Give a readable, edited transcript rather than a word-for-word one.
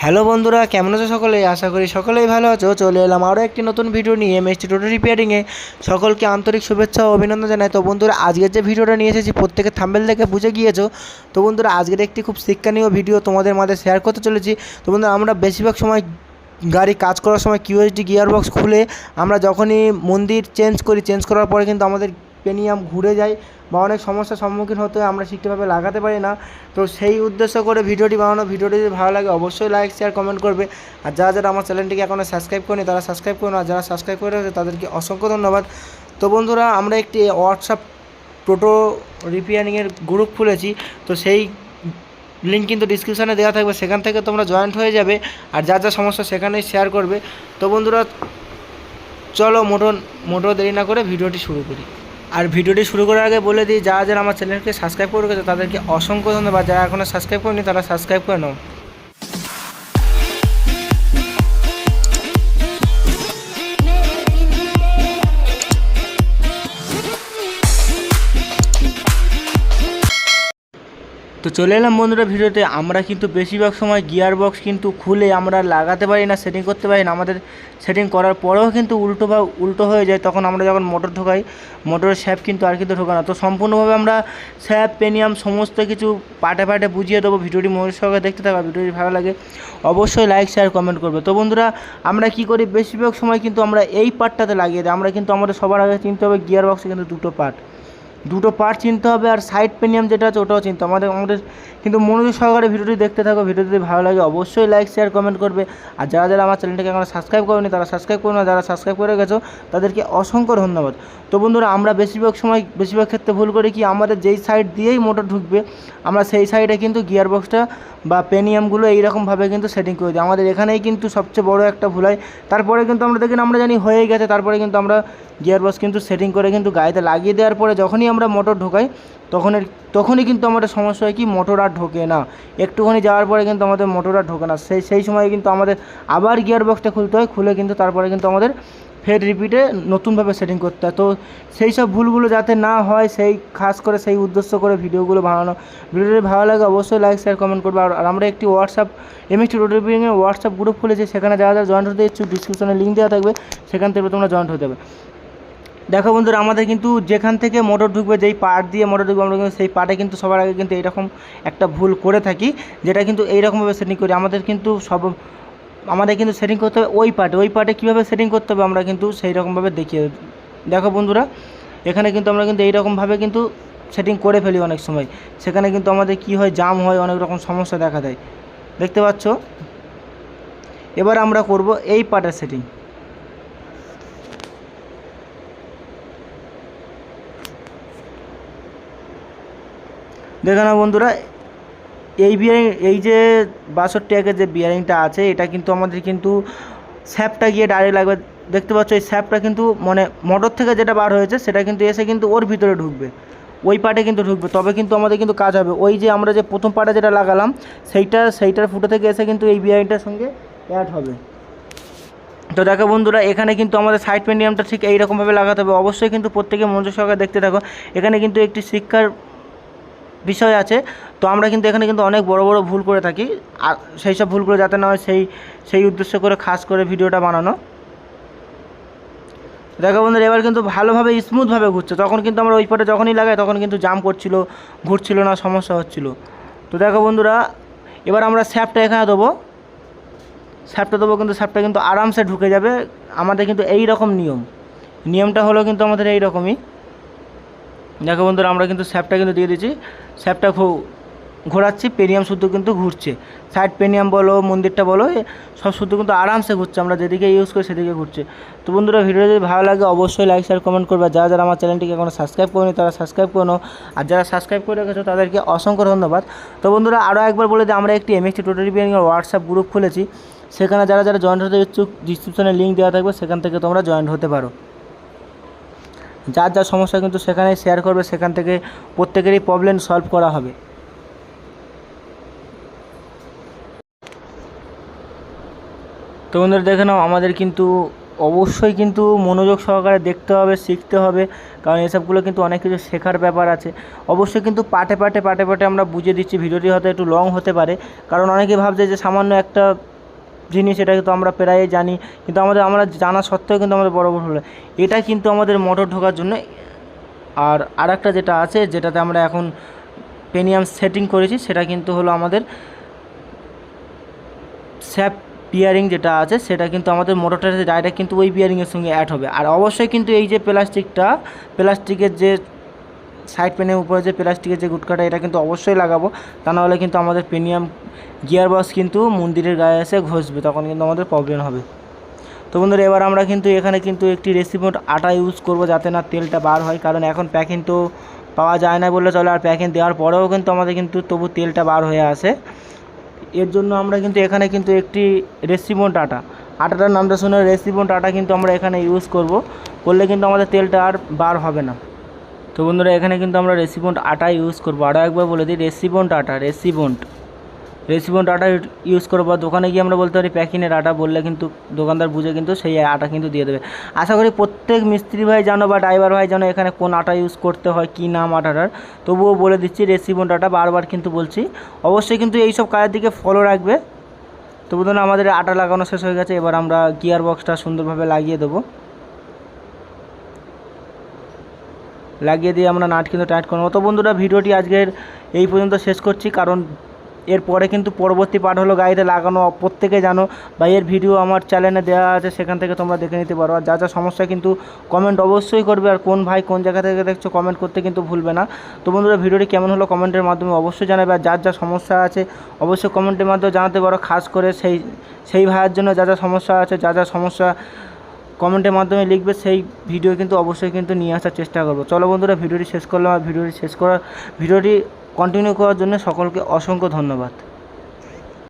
Hello বন্ধুরা, কেমন আছো সকলে? আশা করি সকলেই ভালো আছো। চলে এলাম আরও একটি নতুন ভিডিও নিয়ে এমএসটি টোটো রিপেয়ারিংয়ে। সকলকে আন্তরিক শুভেচ্ছা ও অভিনন্দন জানাই। তো বন্ধুরা, আজকের যে ভিডিওটা নিয়ে এসেছি প্রত্যেকে থাম্বনেল দেখে বুঝে গিয়েছো। তো বন্ধুরা, আজকের একটি খুব শিক্ষণীয় ভিডিও তোমাদের মাঝে শেয়ার করতে চলেছি। তো বন্ধুরা, আমরা বেশিরভাগ সময় গাড়ি কাজ করার সময় কিউএসডি গিয়ারবক্স খুলে আমরা যখনই মন্দির চেঞ্জ করার পরে কিন্তু আমাদের পেনিয়াম ঘুরে যায় বা অনেক সমস্যার সম্মুখীন হতে হয়, আমরা ঠিকঠাকভাবে লাগাতে পারি না। তো সেই উদ্দেশ্য করে ভিডিওটি বানানো। ভিডিওটি যদি ভালো লাগে অবশ্যই লাইক শেয়ার কমেন্ট করবে। আর যারা আমার চ্যানেলটিকে এখনও সাবস্ক্রাইব করেনি তারা সাবস্ক্রাইব করুন, আর যারা সাবস্ক্রাইব করে রয়েছে তাদেরকে অসংখ্য ধন্যবাদ। তো বন্ধুরা, আমরা একটি হোয়াটসঅ্যাপ টোটো রিপেয়ারিংয়ের গ্রুপ খুলেছি। তো সেই লিঙ্ক কিন্তু ডিসক্রিপশানে দেওয়া থাকবে, সেখান থেকে তোমরা জয়েন্ট হয়ে যাবে আর যা সমস্যা সেখানেই শেয়ার করবে। তো বন্ধুরা, চলো মোটো দেরি না করে ভিডিওটি শুরু করি। আর ভিডিওটি শুরু করার আগে বলে দিই, যারা আমার চ্যানেলকে সাবস্ক্রাইব করে রেখেছে তাদেরকে অসংখ্য ধন্যবাদ। যারা এখনও সাবস্ক্রাইব করেনি তারা সাবস্ক্রাইব করে নাও। তো চলে এলাম বন্ধুরা ভিডিওতে। আমরা কিন্তু বেশিরভাগ সময় গিয়ার বক্স কিন্তু খুলে আমরা লাগাতে পারি না, সেটিং করতে পারি না। আমাদের সেটিং করার পরেও কিন্তু উল্টো হয়ে যায়। তখন আমরা যখন মোটর ঢোকাই, মোটরের শ্যাপ কিন্তু আর কিন্তু ঢোকা না। তো সম্পূর্ণভাবে আমরা শ্যাপ পেনিয়াম সমস্ত কিছু পাটে বুঝিয়ে দেবো। ভিডিওটি মনোযোগ সহকারে দেখতে থাকবে। ভিডিওটি ভালো লাগে অবশ্যই লাইক শেয়ার কমেন্ট করবে। তো বন্ধুরা, আমরা কি করি, বেশিরভাগ সময় কিন্তু আমরা এই পার্টটাতে লাগিয়ে দিই। আমরা কিন্তু আমাদের সবার আগে চিনতে হবে গিয়ার বক্সে কিন্তু দুটো পার্ট চিনতে হবে, আর সাইড পেনিয়াম যেটা আছে ওটাও চিনতে হবে। আমাদের কিন্তু মনোযোগ সহকারে ভিডিওটি দেখতে থাকো। ভিডিওটি যদি ভালো লাগে অবশ্যই লাইক শেয়ার কমেন্ট করবে। আর যারা আমার চ্যানেলটাকে এখন সাবস্ক্রাইব করেনি তারা সাবস্ক্রাইব করুন, আর যারা সাবস্ক্রাইব করে গেছো তাদেরকে অসংখ্য ধন্যবাদ। তো বন্ধুরা, আমরা বেশিরভাগ ক্ষেত্রে ভুল করি কি, আমাদের যেই সাইড দিয়েই মোটর ঢুকবে আমরা সেই সাইডে কিন্তু গিয়ার বক্সটা বা পেনিয়ামগুলো এইরকমভাবে কিন্তু সেটিং করে দিই। আমাদের এখানেই কিন্তু সবচেয়ে বড় একটা ভুল হয়। তারপরে কিন্তু আমরা জানি হয়ে গেছে, তারপরে কিন্তু আমরা গিয়ার বক্স কিন্তু সেটিং করে কিন্তু গাড়িতে লাগিয়ে দেওয়ার পরে যখনই আমরা মোটর ঢোকাই তখনই কিন্তু আমাদের সমস্যা হয় কি, মোটর আর ঢোকে না। একটুখানি যাওয়ার পরে কিন্তু আমাদের মোটর আর ঢোকে না। সেই সময় কিন্তু আমাদের আবার গিয়ার বক্সটা খুলতে হয়, খুলে কিন্তু তারপরে কিন্তু আমাদের ফের রিপিটে নতুনভাবে সেটিং করতে হয়। তো সেই সব ভুলগুলো যাতে না হয় খাস করে সেই উদ্দেশ্য করে ভিডিওগুলো বানানো। ভিডিওটি ভালো লাগে অবশ্যই লাইক শেয়ার কমেন্ট করবে। আর আমরা একটি এমএসটি টোটো রিপেয়ারিংয়ের হোয়াটসঅ্যাপ গ্রুপ খুলেছি। সেখানে যারা জয়েন্ট হতে ইচ্ছুক ডিসক্রিপশনে লিঙ্ক দেওয়া থাকবে, সেখান থেকে তোমরা জয়েন্ট হতে হবে। দেখো বন্ধুরা, আমাদের কিন্তু যেখান থেকে মোটর ঢুকবে, যেই পার্ট দিয়ে মোটর ঢুকবে, আমরা কিন্তু সেই পার্টে কিন্তু সবার আগে কিন্তু এইরকম একটা ভুল করে থাকি, যেটা কিন্তু এইরকমভাবে সেটিং করি। আমাদের কিন্তু সেটিং করতে হবে ওই পার্টে কীভাবে সেটিং করতে হবে আমরা কিন্তু সেই রকমভাবে দেখিয়ে। দেখো বন্ধুরা, এখানে কিন্তু আমরা কিন্তু এইরকমভাবে কিন্তু সেটিং করে ফেলি অনেক সময়। সেখানে কিন্তু আমাদের কি হয়, জাম হয়, অনেক রকম সমস্যা দেখা দেয়। দেখতে পাচ্ছ? এবার আমরা করব এই পার্টের সেটিং। দেখে নাও বন্ধুরা, এই যে 62 একের যে বিয়ারিংটা আছে, এটা কিন্তু আমাদের কিন্তু স্যাপটা গিয়ে ডাইরেক্ট লাগবে। দেখতে পাচ্ছ, এই স্যাপটা কিন্তু মানে মোটর থেকে যেটা বার হয়েছে সেটা কিন্তু এসে কিন্তু ওর ভিতরে ঢুকবে, ওই পার্টে কিন্তু ঢুকবে। তবে কিন্তু আমাদের কিন্তু কাজ হবে। ওই যে আমরা যে প্রথম পার্টে যেটা লাগালাম সেইটার ফুটো থেকে এসে কিন্তু এই বিয়ারিংটার সঙ্গে অ্যাড হবে। তো দেখো বন্ধুরা, এখানে কিন্তু আমাদের সাইড পেনিয়ামটা ঠিক এইরকমভাবে লাগাতে হবে। অবশ্যই কিন্তু প্রত্যেকে মনোযোগ সহকারে দেখতে থাকো। এখানে কিন্তু একটি শিক্ষার বিষয় আছে। তো আমরা কিন্তু এখানে কিন্তু অনেক বড় ভুল করে থাকি, আর সেই সব ভুলগুলো যাতে না হয় সেই উদ্দেশ্য করে খাস করে ভিডিওটা বানানো। দেখো বন্ধুরা, এবার কিন্তু ভালোভাবে স্মুথভাবে ঘুরছে। তখন কিন্তু আমরা ওই পাটে যখনই লাগাই তখন কিন্তু জাম ঘুরছিল না, সমস্যা হচ্ছিল। তো দেখো বন্ধুরা, এবার আমরা স্যাপটা এখানে দেবো কিন্তু স্যাপটা কিন্তু আরামসে ঢুকে যাবে। আমাদের কিন্তু এই রকম নিয়মটা হলো কিন্তু আমাদের এই রকমই। দেখো বন্ধুরা, আমরা কিন্তু স্যাপটা কিন্তু দিয়ে দিচ্ছি। স্যাপটা ঘোরাচ্ছি, পেনিয়াম শুদ্ধ কিন্তু ঘুরছে। সাইড পেনিয়াম বলো, মন্দিরটা বলো, সব শুদ্ধ কিন্তু আরামসে ঘুরছে। আমরা যেদিকে ইউজ করি সেদিকে ঘুরছে। তো বন্ধুরা, ভিডিও যদি ভালো লাগে অবশ্যই লাইক শেয়ার কমেন্ট করবে। যারা আমার চ্যানেলটিকে এখনো সাবস্ক্রাইব করেনি তারা সাবস্ক্রাইব করে নাও, আর যারা সাবস্ক্রাইব করে রেখেছো তাদেরকে অসংখ্য ধন্যবাদ। তো বন্ধুরা, আরও একবার বলে দিই, আমরা একটি এমএসটি টোটো রিপেয়ারিংয়ের হোয়াটসঅ্যাপ গ্রুপ খুলেছি। সেখানে যারা জয়েন্ট হতে ইচ্ছুক ডিসক্রিপশনে লিঙ্ক দেওয়া থাকবে, সেখান থেকে তোমরা জয়েন্ট হতে পারো। যার সমস্যা কিন্তু সেখানে শেয়ার করবে, সেখান থেকে প্রত্যেকেরই প্রবলেম সলভ করা হবে। তো বন্ধুরা, দেখে নাও, আমাদের কিন্তু অবশ্যই কিন্তু মনোযোগ সহকারে দেখতে হবে, শিখতে হবে, কারণ এসবগুলো কিন্তু অনেক কিছু শেখার ব্যাপার আছে। অবশ্যই কিন্তু পাটে আমরা বুঝিয়ে দিচ্ছি। ভিডিওটি হয়তো একটু লং হতে পারে, কারণ অনেকে ভাবছে যে সামান্য একটা জিনিস, এটা কিন্তু আমরা প্রায়ই জানি, কিন্তু আমরা জানা সত্ত্বেও কিন্তু আমাদের বড় হলো। এটা কিন্তু আমাদের মোটর ঢোকার জন্য। আর আরেকটা যেটা আছে, যেটাতে আমরা এখন পেনিয়াম সেটিং করেছি, সেটা কিন্তু হলো আমাদের স্যাপ বিয়ারিং যেটা আছে, সেটা কিন্তু আমাদের মোটরটাতে ডাইরেক্ট কিন্তু ওই বিয়ারিংয়ের সঙ্গে অ্যাড হবে। আর অবশ্যই কিন্তু এই যে প্লাস্টিকের যে সাইড পেনের উপরে যে প্লাস্টিকের যে গুটকাটা, এটা কিন্তু অবশ্যই লাগাবো, তা নাহলে কিন্তু আমাদের পেনিয়াম গিয়ার বক্স কিন্তু মন্দিরের গায়ে এসে ঘষবে, তখন কিন্তু আমাদের প্রবলেম হবে। তো বন্ধুরা, এবার আমরা কিন্তু এখানে কিন্তু একটি রেসিপিড আটা ইউজ করব, যাতে না তেলটা বার হয়, কারণ এখন প্যাকিং তো পাওয়া যায় না বললে চলে, আর প্যাকিং দেওয়ার পরেও কিন্তু আমাদের কিন্তু তবু তেলটা বার হয়ে আসে। এর জন্য আমরা কিন্তু এখানে কিন্তু একটি রেসিপিড আটাটার নামটা শুনে রেসিপিড আটা কিন্তু আমরা এখানে ইউজ করলে কিন্তু আমাদের তেলটা আর বার হবে না। তো বন্ধুরা, এখানে কিন্তু আমরা রেসিপিড আটা ইউজ করবো। আরও একবার বলে দিই, রেসিপিড আটা ইউজ করবো। দোকানে গিয়ে আমরা বলতে পারি প্যাকিংয়ের আটা, বললে কিন্তু দোকানদার বুঝে কিন্তু সেই আটা কিন্তু দিয়ে দেবে। আশা করি প্রত্যেক মিস্ত্রি ভাই জানো বা ড্রাইভার ভাই জানো এখানে কোন আটা ইউজ করতে হয়, কী নাম আটাটার। তবুও বলে দিচ্ছি, রেসিপিড আটা বারবার কিন্তু বলছি। অবশ্যই কিন্তু এইসব কাজের দিকে ফলো রাখবে। তো বন্ধুরা, আমাদের আটা লাগানো শেষ হয়ে গেছে, এবার আমরা গিয়ার বক্সটা সুন্দরভাবে লাগিয়ে দেবো। লাগিয়ে দিয়ে আমরা নাট কিন্তু টাইট করবো। তো বন্ধুরা, ভিডিওটি আজকের এই পর্যন্ত শেষ করছি, কারণ এরপরে কিন্তু পরবর্তী পার্ট হলো গাড়িতে লাগানো। প্রত্যেকে জানো বা এর ভিডিও আমার চ্যানেলে দেওয়া আছে, সেখান থেকে তোমরা দেখে নিতে পারো। আর যা যা সমস্যা কিন্তু কমেন্ট অবশ্যই করবে, আর কোন ভাই কোন জায়গা থেকে দেখছো কমেন্ট করতে কিন্তু ভুলবে না। তো বন্ধুরা, ভিডিওটি কেমন হলো কমেন্টের মাধ্যমে অবশ্যই জানাবে, আর যার যা সমস্যা আছে অবশ্যই কমেন্টের মাধ্যমে জানাতে পারো। খাস করে সেই ভাইয়ের জন্য যা যা সমস্যা আছে, যা সমস্যা কমেন্টের মাধ্যমে লিখবে, সেই ভিডিও কিন্তু অবশ্যই কিন্তু নিয়ে আসার চেষ্টা করবো। চলো বন্ধুরা, ভিডিওটি শেষ করলাম। আর ভিডিওটি কন্টিনিউ করার জন্য সকলকে অসংখ্য ধন্যবাদ।